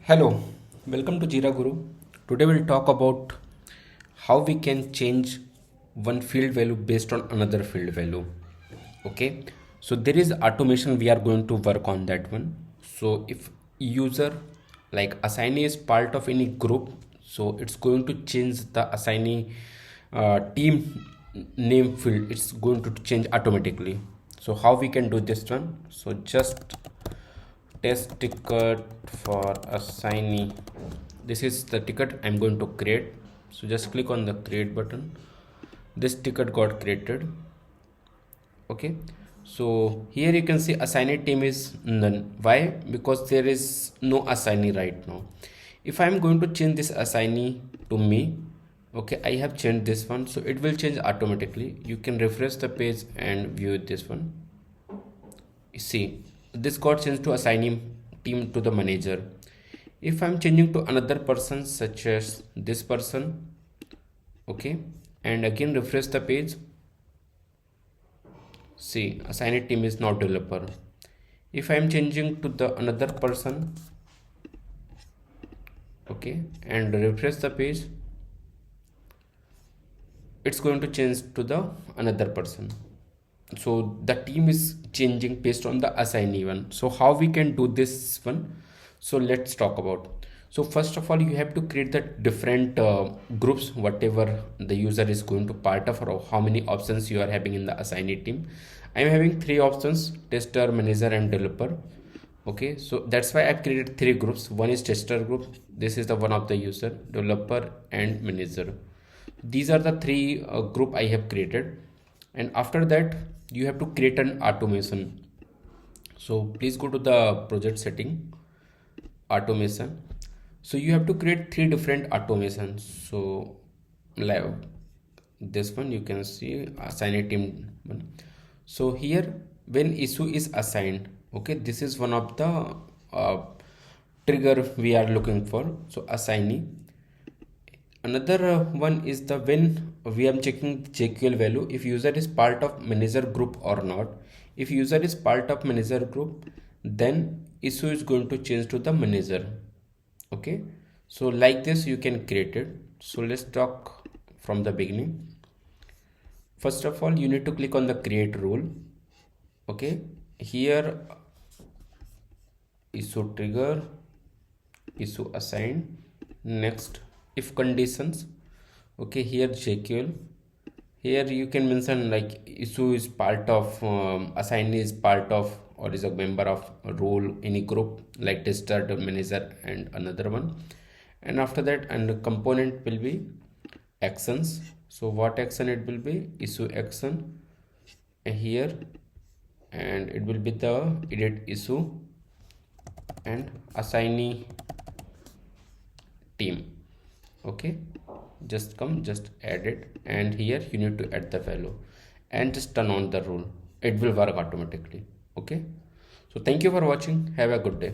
Hello, welcome to Jira Guru. Today we'll talk about how we can change one field value based on another field value. Okay, so there is automation, we are going to work on that one. So if user like assignee is part of any group, so it's going to change the assignee team name field, it's going to change automatically. So how we can do this one? So just test ticket for assignee. This is the ticket I'm going to create. So just click on the create button. This ticket got created. Okay, so here you can see assignee team is none. Why? Because there is no assignee right now. If I'm going to change this assignee to me, okay, I have changed this one, so it will change automatically. You can refresh the page and view this one. See, this got changed to assignee team to the manager. If I'm changing to another person such as this person, okay, and again refresh the page, see, assignee team is now developer. If I'm changing to the another person, okay, and refresh the page, it's going to change to the another person. So the team is changing based on the assignee one. So how we can do this one? So let's talk about. So first of all, you have to create the different groups, whatever the user is going to part of, or how many options you are having in the assignee team. I'm having three options: tester, manager, and developer. Okay, so that's why I've created three groups. One is tester group. This is the one of the user, developer, and manager. These are the three group I have created. And after that, you have to create an automation. So please go to the project setting, automation. So you have to create three different automations. So like this one, you can see assignee team one. So here when issue is assigned, okay, this is one of the trigger we are looking for. So assignee. Another one is the when we are checking the JQL value, if user is part of manager group or not. If user is part of manager group, then issue is going to change to the manager. Okay, so like this you can create it. So let's talk from the beginning. First of all, you need to click on the create rule. Okay, here issue trigger, issue assigned. Next, if conditions. Okay, here JQL. Here you can mention like issue is part of assignee is part of or is a member of a role any group like tester, manager, and another one. And after that, and the component will be actions. So what action it will be? Issue action here, and it will be the edit issue and assignee team. Okay, just add it, and here you need to add the value and just turn on the rule. It will work automatically. Okay, so thank you for watching. Have a good day.